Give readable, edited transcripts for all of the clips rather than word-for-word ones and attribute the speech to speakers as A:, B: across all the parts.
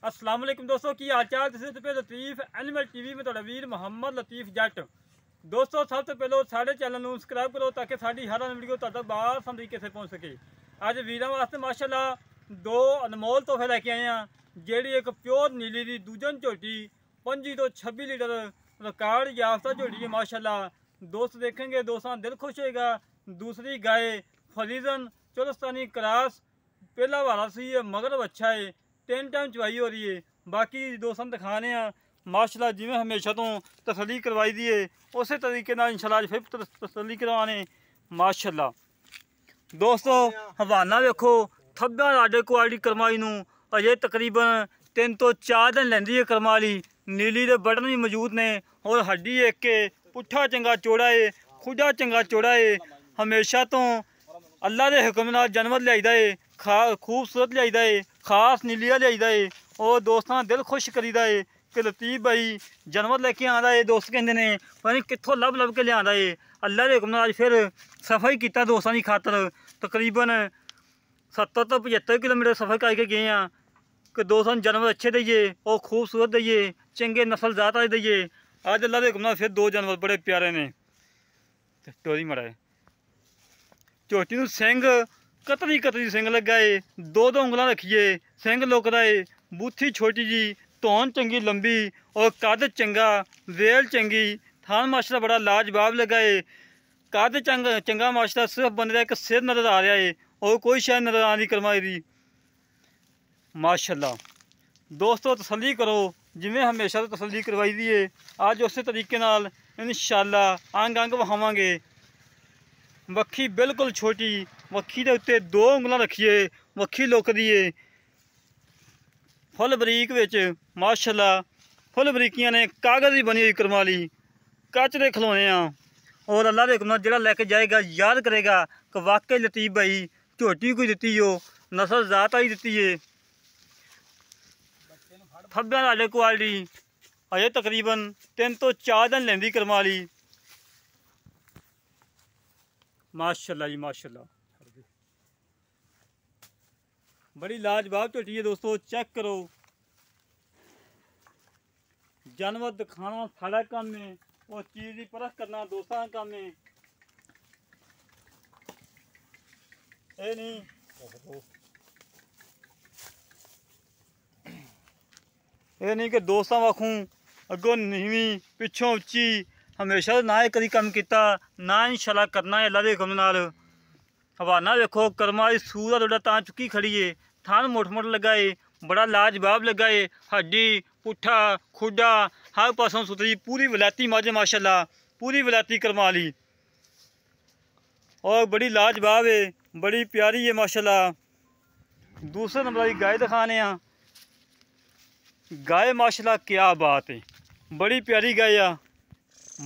A: अस्सलाम वालेकुम दोस्तों की हाल चाल। तुसीं पे लतीफ एनिमल टीवी में तुहाडा वीर मुहम्मद लतीफ जट। दोस्तों सब तो पहले साढ़े चैनल में सबसक्राइब करो ताकि साड़ी हर वीडियो तुहाडा बासां तरीके से पहुँच सके। अज वीरों वास्ते माशाल्लाह दो अनमोल तोहफे लैके आए हैं। जेड़ी एक प्योर नीली दी दूजन झोटी 25 तो 26 लीटर रिकॉर्ड याफ्ता झोटी है माशाल्लाह। दोस्त देखेंगे दोस्तों दिल खुश होएगा। दूसरी गाय फरीजन चोलस्तानी क्रास पहला वाला सी है मगर अच्छा है 3 टाइम चवाई हो रही है। बाकी दोस्तों दिखाने माशाल्लाह जिमें हमेशा तो तसली करवाई दी है उस तरीके इंशाल्लाह फिर तसली करवाने माशाल्लाह। दोस्तों हवाना वेखो थब्बा लाडे क्वालिटी करमाई नूं अजे तकरीबन 3 तो 4 दिन लैंदी है करमाली। नीली दे बटन भी मौजूद ने और हड्डी एक के पुट्ठा चंगा चौड़ा है खुडा चंगा चौड़ा है। हमेशा तो अल्लाह के हुक्म नाल जानवर लियाईदा है खूबसूरत लियाईदा है खास नीलिया लियाईदा है और दोस्तों दिल खुश करीदा है कि लतीफ भाई जानवर लेके आंदा है। दोस्त कहते हैं पता नहीं कित्थों लभ के लिया है। अल्लाह के हुक्म नाल फिर सफ़र ही किया दोस्तों की खातर तकरीबन 70 तो 75 किलोमीटर सफ़र करके गए हैं कि दोस्तों जानवर अच्छे दईए और खूबसूरत दईए चंगे नस्ल जात वाले दईए। अज अल्लाह के हुक्म नाल फिर 2 जानवर बड़े प्यारे ने टोरी मड़ा झोटी नूं सिंग कतरी सिंग लगा है 2 उंगलों रखिए सिंग लुकदा है बूथी छोटी जी धौन चंगी लंबी और कद चंगा वेल चंगी थान माशाल्लाह बड़ा लाजवाब लगा है। कद चंगा माशाल्लाह सिर्फ बंदे का एक सिर नज़र आ रहा है और कोई शायद नज़र आ रही करमाई दी माशाल्लाह। दोस्तों तसली करो जिमें हमेशा तो तसली करवाई दी है अज उस तरीके नाल इंशाल्लाह अंग अंग वहावांगे। वक्खी बिल्कुल छोटी वक्खी के उत्ते 2 उंगलों रखिए वक्खी लुकदी है फुल बरीक विच माशाल्लाह फुल बरीकियां ने कागज़ की बनी हुई करमाली कच दे खिलौने और अल्लाह के हुक्म नाल जिहड़ा लैके जाएगा याद करेगा कि वाकई लतीफ भाई झोटी कोई दिती हो नस्ल जात आई दिती है। थब्बे लाडे क्वालिटी अजे तकरीबन 3 तो 4 दिन लैंदी करमाली माशाल्लाह जी माशाल्लाह। बड़ी लाजवाब झोटी है दोस्तों चेक करो। जानवर दिखाना साड़ा काम है और चीज़ की परख करना दोस्तों का काम है। ये नहीं कि दोस्तों वाखूँ अगों नीवी पिछों उच्ची हमेशा ना ही कभी कम किया ना इंशाल्लाह करना है अल्लाह के हुक्म नाल। हवाना वेखो कर्मा की सूर थोड़ा तां चुकी खड़ी है थान मुठ लगा है बड़ा लाजवाब लगा है हड्डी पुट्ठा खुडा हर पासों सुथरी पूरी वलैती मझ माशाल्लाह पूरी वलैती करमाली और बड़ी लाजवाब है बड़ी प्यारी है माशाल्लाह। दूसरे नंबर की गाय दिखाने गाय माशाल्लाह क्या बात है बड़ी प्यारी गाय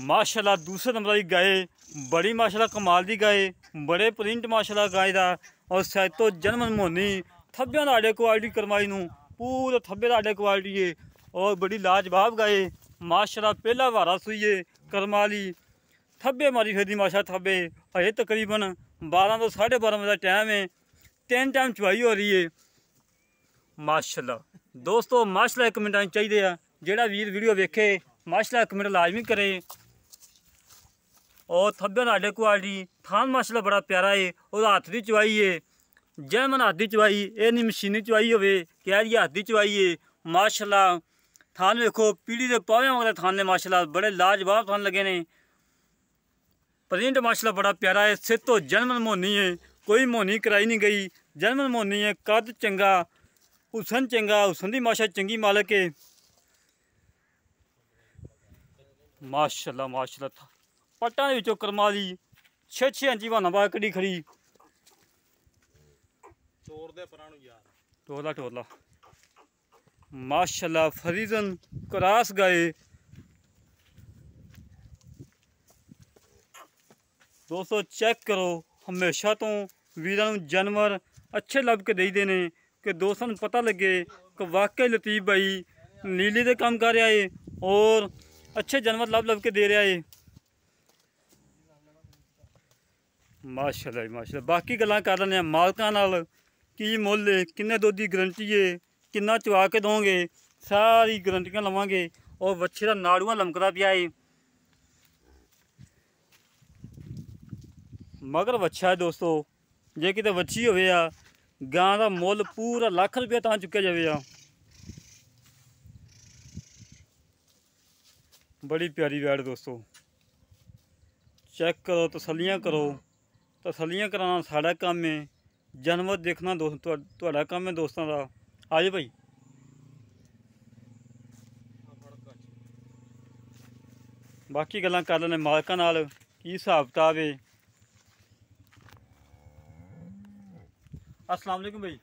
A: माशाल्लाह। दूसरे नंबर की गाय बड़ी माशाल्लाह कमाल की गाय बड़े प्रिंट माशाल्लाह गाय का और शायद तो जन्म मोहनी थब्बे लाडे क्वालिटी करमाई नूं पूरे थब्बे लाडे क्वालिटी है और बड़ी लाजवाब गाय माशाल्लाह। पहला वारा सुई है करमाली थब्बे मारी फिरदी माशाल्लाह थब्बे अजे तकरीबन 12 तो 12:30 बजे टाइम है 3 टाइम चवाई हो रही है माशाल्लाह। दोस्तों माशाल्लाह कमेंट आने चाहिए जेड़ा वीर वीडियो वेखे माशाल्लाह कमेंट लाजमी करे और थब्बे लाडे क्वालिटी थान माशाल्लाह बड़ा प्यारा है और हाथ की चवाई है जैमन हाथ की चवाई ये नहीं मशीनी चवाई होवे कह रही हाथ की चवाई है माशाल्लाह। थान वेखो पीढ़ी के पावे मगर थान ने माशाल्लाह बड़े लाजवाब थान लगे ने प्रिंट माशाल्लाह बड़ा प्यारा है। सिर तो जन्म मोहनी है कोई मोहनी कराई नहीं गई जन्म मोहनी है कद चंगा हुसन की माशा चंगी मालक है माशाल्लाह माशाल्लाह। पट्टा के करमाली 6-6 इंची बहाना पा कड़ी खड़ी टोरला माशाल्लाह। फरीजन क्रास गाय दोस्तों चेक करो हमेशा तो वीरों जानवर अच्छे लभ के दे देने कि दोस्तों पता लगे कि वाकई लतीफ भाई नीली दे काम कर रहा है और अच्छे जानवर लभ के दे रहा है माशाल्लाह माशाल्लाह। बाकी गल्लां कर लैंदे मालकां नाल की मुल है किन्ने दुध की गारंटी है ਕਿੰਨਾ ਚਵਾ ਕੇ ਦੋਗੇ, ਸਾਰੀ ਗਰੰਟੀਆਂ ਲਵਾਂਗੇ। ਔਰ ਵੱਛੇ ਦਾ ਨਾੜੂਆਂ ਲਮਕਦਾ ਪਿਆ ਏ। ਮਗਰ ਵੱਛਾ ਹੈ ਦੋਸਤੋ, ਜੇ ਕਿਤੇ ਵੱਛੀ ਹੋਵੇ ਆ ਗਾਂ ਦਾ ਮੁੱਲ ਪੂਰਾ ਲੱਖ ਰੁਪਇਆ ਤਾਂ ਚੁੱਕਿਆ ਜਾਵੇ ਆ। ਬੜੀ ਪਿਆਰੀ ਵੈੜ ਦੋਸਤੋ, ਚੈੱਕ ਕਰੋ, ਤਸੱਲੀਆਂ ਕਰੋ। ਤਸੱਲੀਆਂ ਕਰਾਉਣਾ ਸਾਡਾ ਕੰਮ ਹੈ, ਜਾਨਵਰ ਦੇਖਣਾ ਤੁਹਾਡਾ ਕੰਮ ਹੈ ਦੋਸਤਾਂ ਦਾ। ਆ ਜਾਓ ਭਾਈ। ਬਾਕੀ ਗੱਲਾਂ ਕਰ ਲੈਣੇ ਮਾਲਕਾਂ ਨਾਲ, ਕੀ ਹਿਸਾਬ ਕਿਤਾਬ ਹੈ। अस्सलाम वालेकुम भाई,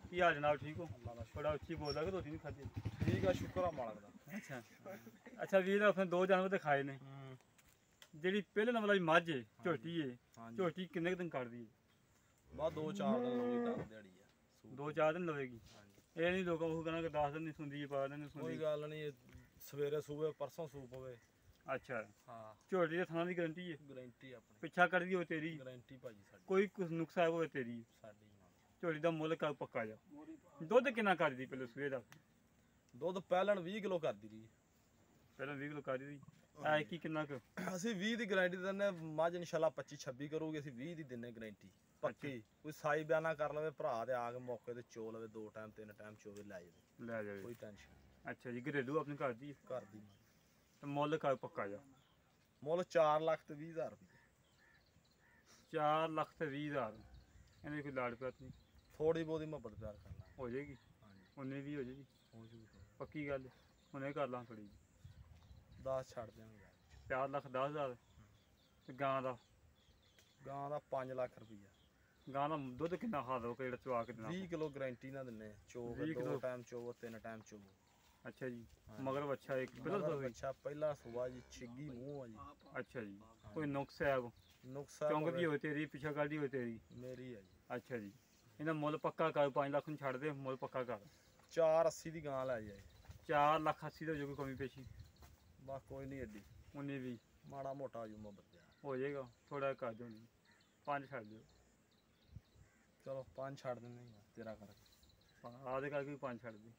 A: की हाल जनाब? ठीक हो? थोड़ा उच्ची बोल कि रोटी नहीं खाती?
B: ठीक है, शुक्र है मालक दा।
A: अच्छा वीर अपने दो जानवर दिखाए ने। ਜਿਹੜੀ ਪਹਿਲੇ ਨੰਬਰ ਵਾਲੀ ਮੱਝ ਹੈ, ਝੋਟੀ ਹੈ, ਝੋਟੀ ਕਿੰਨੇ ਦਿਨ ਕੱਢਦੀ ਹੈ?
B: ਬਸ 2-4 ਦਿਨ ਲੋਗੀ ਤਾਂ ਦਿਹਾੜੀ ਆ।
A: 2-4 ਦਿਨ ਲਵੇਗੀ। ਇਹ ਨਹੀਂ ਲੋਕਾਂ ਨੂੰ ਕਹਿਣਾ ਕਿ 10 ਦਿਨ ਨਹੀਂ ਸੁਣਦੀ, 12 ਦਿਨ ਨਹੀਂ ਸੁਣਦੀ।
B: ਕੋਈ ਗੱਲ ਨਹੀਂ, ਸਵੇਰੇ ਸੂਵੇ ਪਰਸੋਂ ਸੂਪ ਹੋਵੇ।
A: ਅੱਛਾ
B: ਹਾਂ,
A: ਝੋਟੀ ਦੇ ਥਾਂ ਦੀ ਗਰੰਟੀ ਹੈ?
B: ਗਾਰੰਟੀ ਆਪਣੀ।
A: ਪਿੱਛਾ ਕੱਢਦੀ ਹੋਵੇ ਤੇਰੀ
B: ਗਾਰੰਟੀ ਭਾਜੀ ਸਾਡੀ।
A: ਕੋਈ ਨੁਕਸ ਆਇਆ ਹੋਵੇ ਤੇਰੀ?
B: ਸਾਡੀ
A: ਝੋਟੀ ਦਾ ਮੁੱਲ ਕਰ ਪੱਕਾ ਜਾ। ਦੁੱਧ ਕਿੰਨਾ ਕਰਦੀ ਪਹਿਲੇ ਸਵੇਰ ਦਾ?
B: ਦੁੱਧ ਪਹਿਲਣ 20 ਕਿਲੋ ਕਰਦੀ ਰਹੀ।
A: ਪਹਿਲਾਂ 20 ਕਿਲੋ ਕਰਦੀ ਐ ਕੀ ਕਿੰਨਾ ਕੁ?
B: ਅਸੀਂ 20 ਦੀ ਗਾਰੰਟੀ ਦਿੰਦੇ, ਮੱਝ ਇਨਸ਼ਾਅੱਲਾ 25-26 ਕਰੂਗੀ। ਅਸੀਂ 20 ਦੀ ਦਿੰਨੇ ਗਾਰੰਟੀ ਪੱਕੀ। ਕੋਈ ਸਾਈ ਬਿਆਨਾ ਕਰ ਲਵੇ ਭਰਾ ਦੇ ਆ ਕੇ ਮੌਕੇ ਤੇ ਚੋ ਲਵੇ, 2 ਟਾਈਮ 3 ਟਾਈਮ ਚੋਵੇ ਲੈ ਜਾਵੇ, ਕੋਈ ਟੈਨਸ਼ਨ।
A: ਅੱਛਾ ਜੀ, ਘਰੇਲੂ ਆਪਣੀ ਘਰ ਦੀ?
B: ਘਰ ਦੀ।
A: ਤੇ ਮੁੱਲ ਕਰ ਪੱਕਾ ਜਾ।
B: ਮੁੱਲ 4 ਲੱਖ ਤੇ 20 ਹਜ਼ਾਰ ਰੁਪਏ।
A: 4 ਲੱਖ ਤੇ 20 ਹਜ਼ਾਰ। ਇਹਨੇ ਕੋਈ ਲਾੜ ਪਿਆਤ ਨਹੀਂ?
B: ਥੋੜੀ ਬਹੁਤੀ ਮੁਹੱਬਤ ਪਿਆਰ ਕਰਨਾ
A: ਹੋ ਜਾਏਗੀ।
B: ਹਾਂਜੀ,
A: ਉਹਨੇ ਵੀ ਹੋ ਜਾਏਗੀ।
B: ਹੋ ਜੂਗੀ।
A: ਪੱਕੀ ਗੱਲ ਹੁਣੇ ਕਰ ਲਾਂ ਥੋੜੀ।
B: 10 ਛੱਡ ਦਿਆਂਗੇ।
A: 4 ਲੱਖ 10 ਹਜ਼ਾਰ। ਤੇ ਗਾਂ ਦਾ?
B: ਗਾਂ ਦਾ 5 ਲੱਖ ਰੁਪਈਆ।
A: ਗਾਂ ਦਾ ਦੁੱਧ ਕਿੰਨਾ ਖਾ ਦੋ ਜਿਹੜਾ ਚਵਾ ਕੇ ਦੇਣਾ?
B: 20 ਕਿਲੋ ਗਾਰੰਟੀ ਨਾਲ ਦਿੰਨੇ। ਚੋਵ 2 ਟਾਈਮ ਚੋਵ, 3 ਟਾਈਮ ਚੋਵ।
A: ਅੱਛਾ ਜੀ, ਮਗਰ ਬੱਚਾ ਇੱਕ ਪਹਿਲਾਂ
B: ਅੱਛਾ ਪਹਿਲਾ ਸੁਬਾ ਜੀ, ਛਿੱਗੀ ਮੂੰਹ ਆ ਜੀ।
A: ਅੱਛਾ ਜੀ, ਕੋਈ ਨੁਕਸ ਹੈ?
B: ਨੁਕਸ
A: ਚੌਂਕਦੀ ਹੋਵੇ ਤੇਰੀ, ਪਿੱਛਾ ਕੱਢਦੀ ਹੋਵੇ ਤੇਰੀ?
B: ਮੇਰੀ ਹੈ ਜੀ।
A: ਅੱਛਾ ਜੀ, ਇਹਦਾ ਮੁੱਲ ਪੱਕਾ ਕਰ। 5 ਲੱਖ ਨੂੰ ਛੱਡ ਦੇ, ਮੁੱਲ ਪੱਕਾ ਕਰ।
B: 480 ਦੀ ਗਾਂ ਲੈ ਜਾਏ।
A: 4 ਲੱਖ 80 ਦਾ ਜੋ ਕੋਈ ਕਮੀ ਪੇਸ਼ੀ?
B: ਬਸ ਕੋਈ ਨਹੀਂ ਐਡੀ।
A: ਉਹਨੇ ਵੀ
B: ਮਾੜਾ ਮੋਟਾ ਜੂ ਮੁਹੱਬਤ
A: ਹੋ ਜਾਏਗਾ, ਥੋੜਾ ਕਰ ਦਿਓ। 5 ਛੱਡ ਦਿਓ।
B: ਚਲੋ 5 ਛੱਡ ਦਿੰਦੇ ਤੇਰਾ ਕਰ।
A: ਆਦੇ ਕਰਕੇ 5 ਛੱਡ ਦੇ।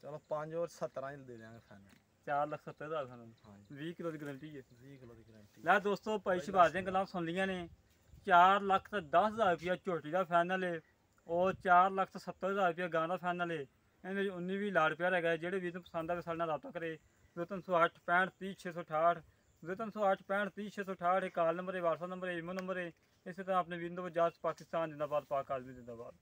B: ਚਲੋ 5 ਔਰ 17 ਦੇ ਦਿਆਂਗੇ ਫਾਈਨਲ।
A: 4 ਲੱਖ 70 ਹਜ਼ਾਰ ਸਾਨੂੰ। 20 ਕਿਲੋ ਦੀ ਗਰੰਟੀ ਹੈ।
B: 20 ਕਿਲੋ ਦੀ ਗਾਰੰਟੀ।
A: ਲੈ ਦੋਸਤੋ, ਭਾਈ ਸ਼ਹਬਾਜ਼ ਦੀਆਂ ਗੱਲਾਂ ਸੁਣ ਲੀਆਂ ਨੇ। 4 ਲੱਖ ਤੇ 10 ਹਜ਼ਾਰ ਰੁਪਇਆ ਝੋਟੀ ਦਾ ਫਾਈਨਲ ਹੈ। ਉਹ 4 ਲੱਖ ਤੇ 70 ਹਜ਼ਾਰ ਰੁਪਇਆ ਗਾਂ ਦਾ ਫਾਈਨਲ ਹੈ। ਇਹਦੇ 19 ਵੀ ਲਾੜ ਪਿਆਰ ਹੈਗਾ। ਜਿਹੜੇ ਵੀਰ ਨੂੰ ਪਸੰਦ ਆਵੇ ਸਾਡੇ ਨਾਲ ਰਾਬਤਾ ਕਰੇ। 0308 65 30 668, 0308 65 30 668 ਇਹ ਕਾਲ ਨੰਬਰ ਹੈ, WhatsApp ਨੰਬਰ ਹੈ, ਈਮੋ ਨੰਬਰ ਹੈ। ਇਸੇ ਤਰ੍ਹਾਂ ਆਪਣੇ ਵੀਰ ਨੂੰ ਵਜਾਤ ਪਾਕਿਸਤਾਨ ਜਿੰਦਾਬਾਦ, ਪਾਕ ਆਦਮੀ ਜਿੰਦਾਬਾਦ।